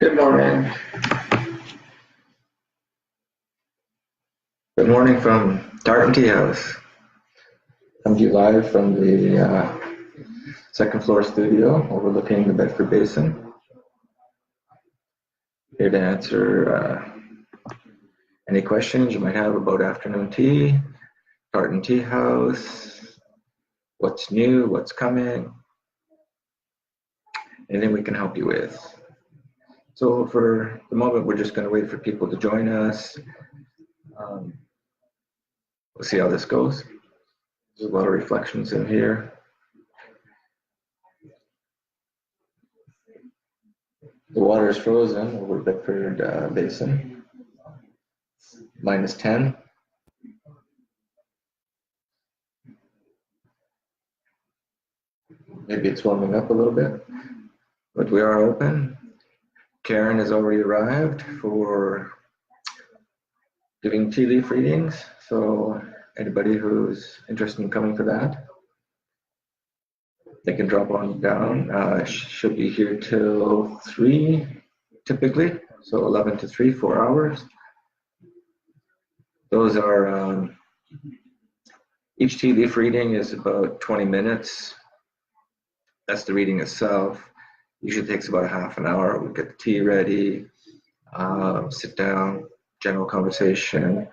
Good morning. Good morning from Tartan Tea House. Come to you live from the second floor studio overlooking the Bedford Basin. Here to answer any questions you might have about afternoon tea, Tartan Tea House, what's new, what's coming, anything we can help you with. So for the moment, we're just going to wait for people to join us. We'll see how this goes. There's a lot of reflections in here. The water is frozen over Bedford Basin, -10. Maybe it's warming up a little bit, but we are open. Karen has already arrived for giving tea leaf readings, so anybody who's interested in coming for that, they can drop on down. Should be here till 3 typically, so 11 to 3, 4 hours. Those are, each tea leaf reading is about 20 minutes. That's the reading itself. Usually takes about a half an hour. We get the tea ready, sit down, general conversation,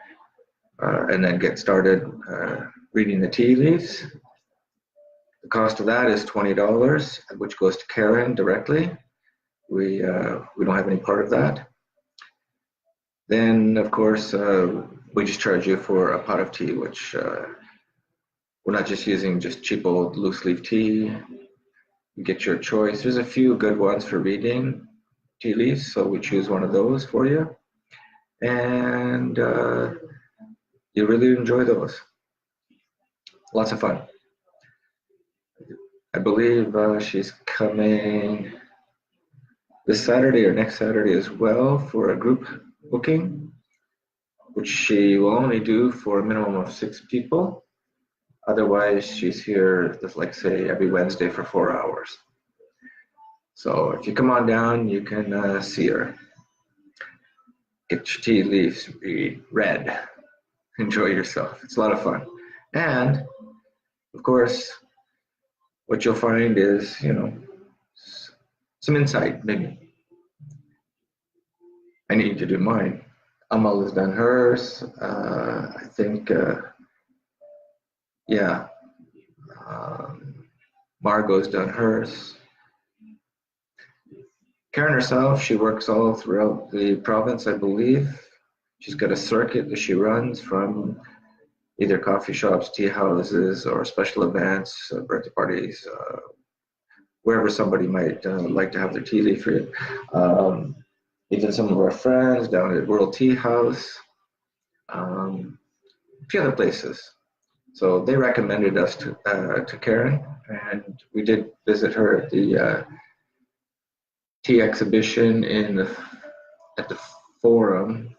and then get started reading the tea leaves. The cost of that is $20, which goes to Karen directly. We don't have any part of that. Then, of course, we just charge you for a pot of tea, which we're not just using just cheap old loose leaf tea. You get your choice. There's a few good ones for reading tea leaves, so we choose one of those for you. And you really enjoy those. Lots of fun. I believe she's coming this Saturday or next Saturday as well for a group booking, which she will only do for a minimum of 6 people. Otherwise, she's here, like say, every Wednesday for 4 hours. So if you come on down, you can see her. Get your tea leaves read. Enjoy yourself. It's a lot of fun. And, of course, what you'll find is, some insight, maybe. I need to do mine. Amal has done hers. I think, Margot's done hers. Karen herself, she works all throughout the province, I believe. She's got a circuit that she runs from either coffee shops, tea houses, or special events, birthday parties, wherever somebody might like to have their tea leaf read. Even some of our friends down at World Tea House, a few other places. So they recommended us to Karen, and we did visit her at the tea exhibition at the Forum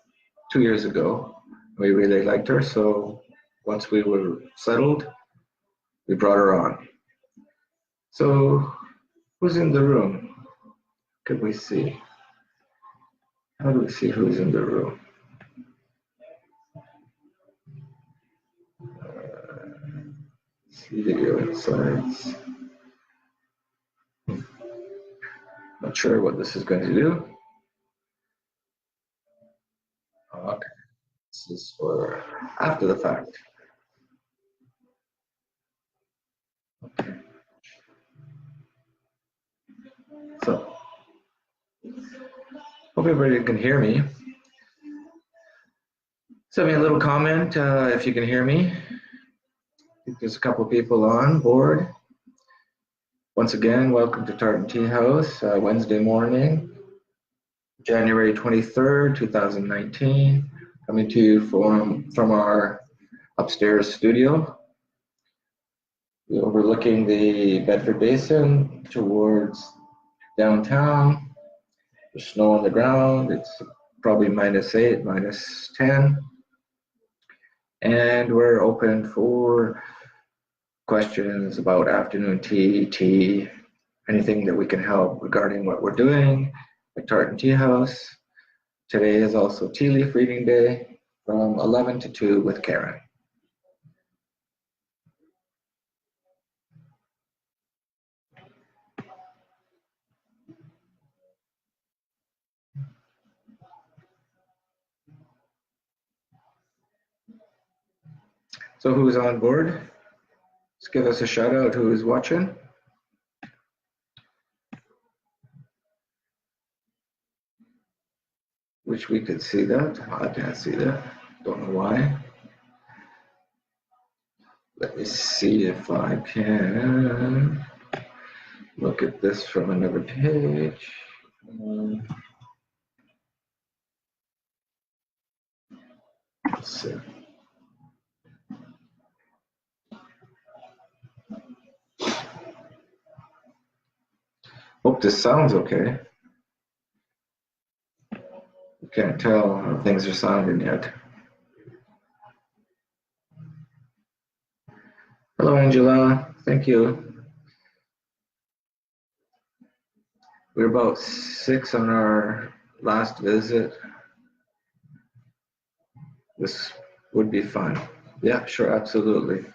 2 years ago. We really liked her, so once we were settled, we brought her on. So who's in the room? Could we see? How do we see who's in the room? See video insights. Not sure what this is going to do. Okay, this is for after the fact. Okay. So, hope everybody can hear me. Send me a little comment if you can hear me. There's a couple people on board. Once again, welcome to Tartan Tea House, Wednesday morning, January 23rd, 2019. Coming to you from our upstairs studio. We're overlooking the Bedford Basin towards downtown. There's snow on the ground. It's probably -8, -10. And we're open for questions about afternoon tea, anything that we can help regarding what we're doing, at Tartan Tea House. Today is also tea leaf reading day from 11 to 2 with Karen. So who's on board? Just give us a shout out who's watching. Wish we could see that. I can't see that. Don't know why. Let me see if I can look at this from another page. Let's see. Hope this sounds okay. Can't tell how things are sounding yet. Hello, Angela. Thank you. We're about 6 on our last visit. This would be fun. Yeah, sure, absolutely.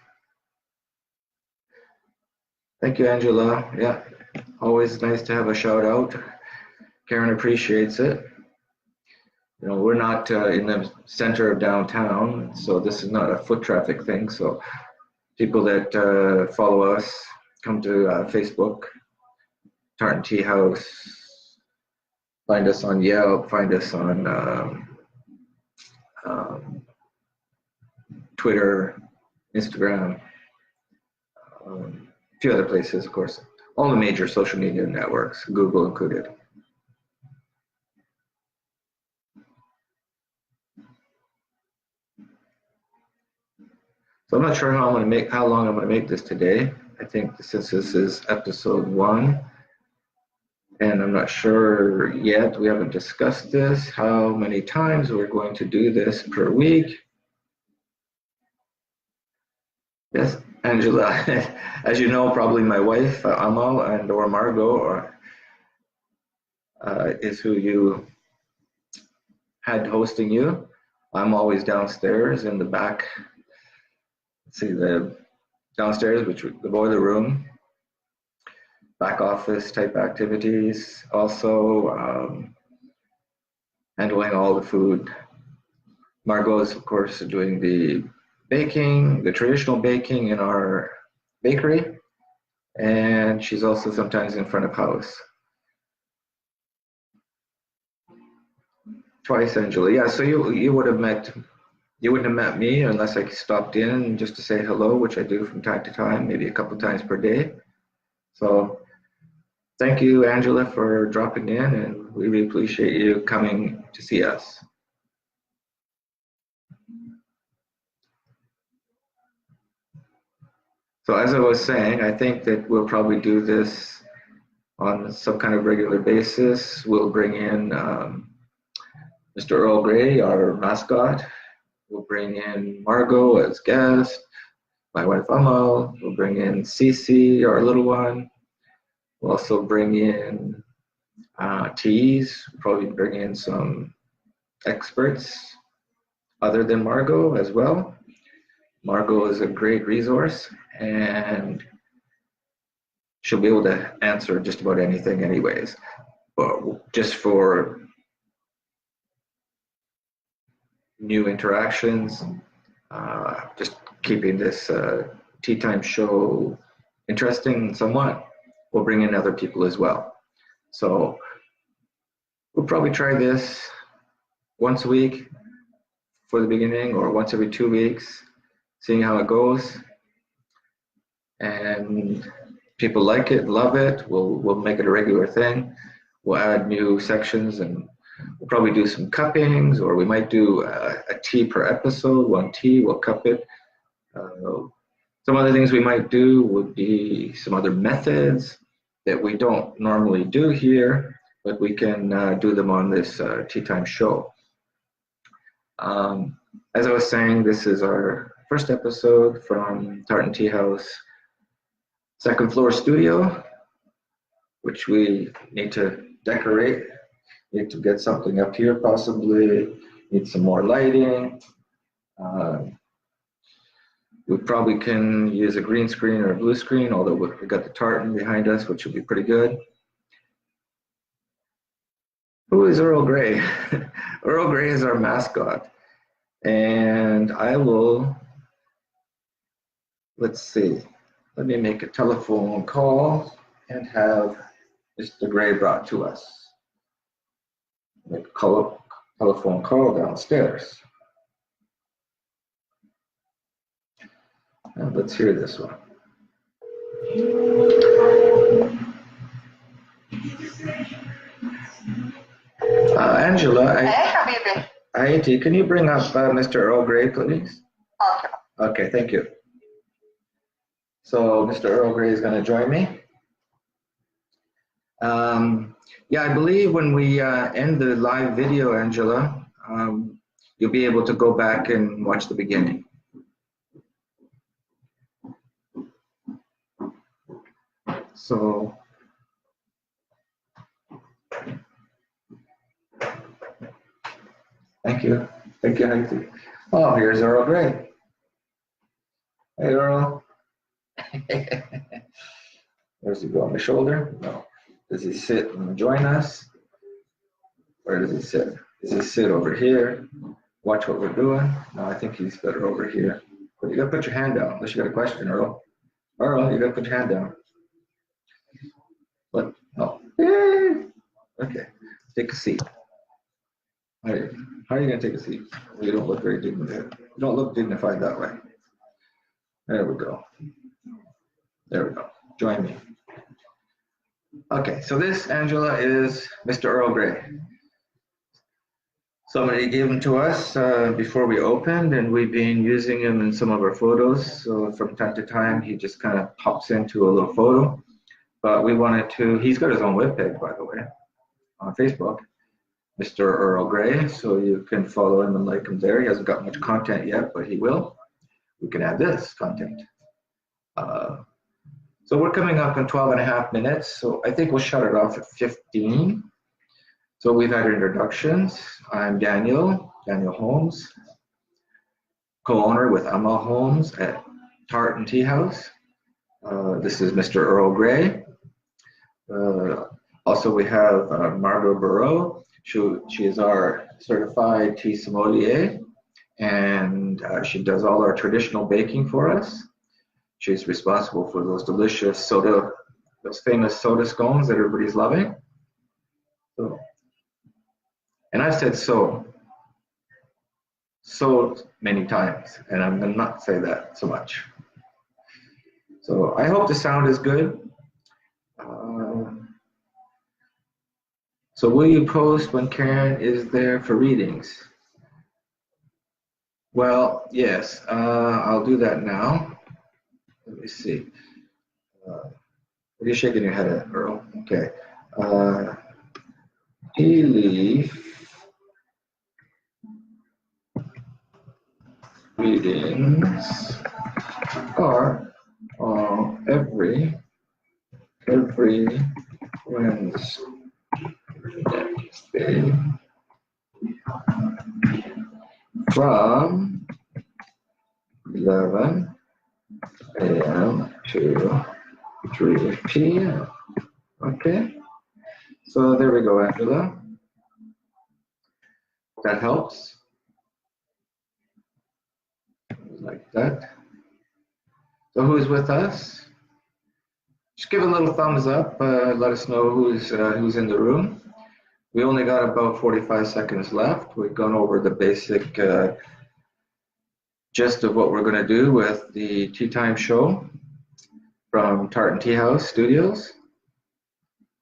Thank you, Angela. Yeah, always nice to have a shout out. Karen appreciates it. You know, we're not in the center of downtown, so this is not a foot traffic thing. So people that follow us, come to Facebook, Tartan Tea House, find us on Yelp, find us on Twitter, Instagram, a few other places, of course. All the major social media networks, Google included. So I'm not sure how long I'm going to make this today. I think since this is episode 1, and I'm not sure yet, we haven't discussed this, how many times we're going to do this per week. Yes, Angela, as you know, probably my wife, Amal, and or Margot, is who you had hosting you. I'm always downstairs in the back. Let's see, the downstairs, which was the boiler room, back office type activities, also handling all the food. Margot is, of course, doing the baking, the traditional baking in our bakery, and she's also sometimes in front of house. Twice, Angela. Yeah, so you wouldn't have met me unless I stopped in just to say hello, which I do from time to time, maybe a couple times per day. So thank you, Angela, for dropping in, and we really appreciate you coming to see us. So as I was saying, I think that we'll probably do this on some kind of regular basis. We'll bring in Mr. Earl Grey, our mascot. We'll bring in Margot as guest, my wife Amal. We'll bring in Cece, our little one. We'll also bring in teas, probably bring in some experts other than Margot as well. Margot is a great resource, and she'll be able to answer just about anything anyways. But just for new interactions, just keeping this tea time show interesting somewhat, we'll bring in other people as well. So we'll probably try this once a week for the beginning, or once every 2 weeks, seeing how it goes. And people like it, love it, we'll make it a regular thing. We'll add new sections, and we'll probably do some cuppings, or we might do a tea per episode, one tea, we'll cup it. Some other things we might do would be some other methods that we don't normally do here, but we can do them on this tea time show. As I was saying, this is our first episode from Tartan Tea House second floor studio, which we need to decorate. Need to get something up here possibly. Need some more lighting. We probably can use a green screen or a blue screen, although we got the tartan behind us, which will be pretty good. Who is Earl Grey? Earl Grey is our mascot. And I will, let's see, let me make a telephone call and have Mr. Grey brought to us. Make a telephone call downstairs. And let's hear this one. Angela, Haiti, can you bring up Mr. Earl Grey, please? Okay. Okay, thank you. So Mr. Earl Grey is going to join me. Yeah, I believe when we end the live video, Angela, you'll be able to go back and watch the beginning. So, thank you. Thank you, Haiti. Oh, here's Earl Grey. Hey, Earl. Where's he go, on my shoulder? No. Does he sit and join us? Where does he sit? Does he sit over here? Watch what we're doing? No, I think he's better over here. But you gotta put your hand down, unless you got a question, Earl. Earl, you gotta put your hand down. What? No. Okay, take a seat. How are you gonna take a seat? You don't look very dignified. You don't look dignified that way. There we go. There we go. Join me. Okay, so this, Angela, is Mr. Earl Grey. Somebody gave him to us before we opened, and we've been using him in some of our photos. So from time to time, he just kind of pops into a little photo. But we wanted to, he's got his own webpage, by the way, on Facebook, Mr. Earl Grey. So you can follow him and like him there. He hasn't got much content yet, but he will. We can add this content. So we're coming up in 12 and a half minutes. So I think we'll shut it off at 15. So we've had introductions. I'm Daniel Holmes, co-owner with Amal Holmes at Tartan Tea House. This is Mr. Earl Grey. Also we have Margot Barreau. She is our certified tea sommelier, and she does all our traditional baking for us. She's responsible for those delicious soda, those famous soda scones that everybody's loving. So, and I've said so many times, and I'm going to not say that so much. So I hope the sound is good. So will you post when Karen is there for readings? Well, yes, I'll do that now. Let me see. What are you shaking your head at, Earl? Okay. Tea leaf readings are every Wednesday from 11 a.m. to 3 p.m. Okay, so there we go, Angela. That helps. Like that. So who's with us? Just give a little thumbs up. Let us know who's in the room. We only got about 45 seconds left. We've gone over the basic gist of what we're going to do with the Tea Time show from Tartan Tea House Studios,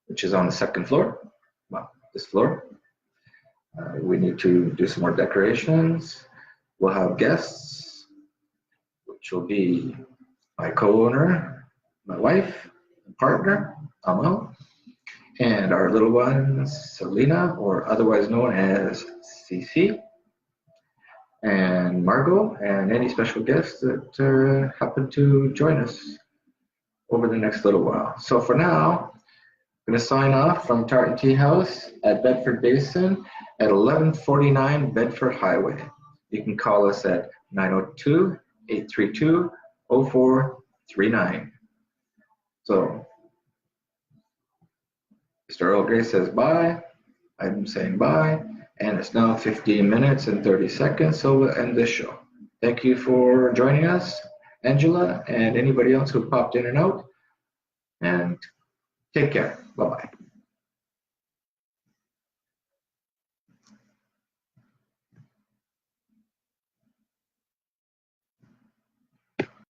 which is on the second floor. Well, this floor. We need to do some more decorations. We'll have guests, which will be my co-owner, my wife, and partner, Amal, and our little ones, Selena, or otherwise known as Cece, and Margot, and any special guests that happen to join us over the next little while. So for now, Going to sign off from Tartan Tea House at Bedford Basin at 1149 Bedford Highway. You can call us at 902-832-0439. So, Mr. Earl Grey says bye. I'm saying bye. And it's now 15 minutes and 30 seconds, so we'll end this show. Thank you for joining us, Angela, and anybody else who popped in and out. And take care. Bye-bye.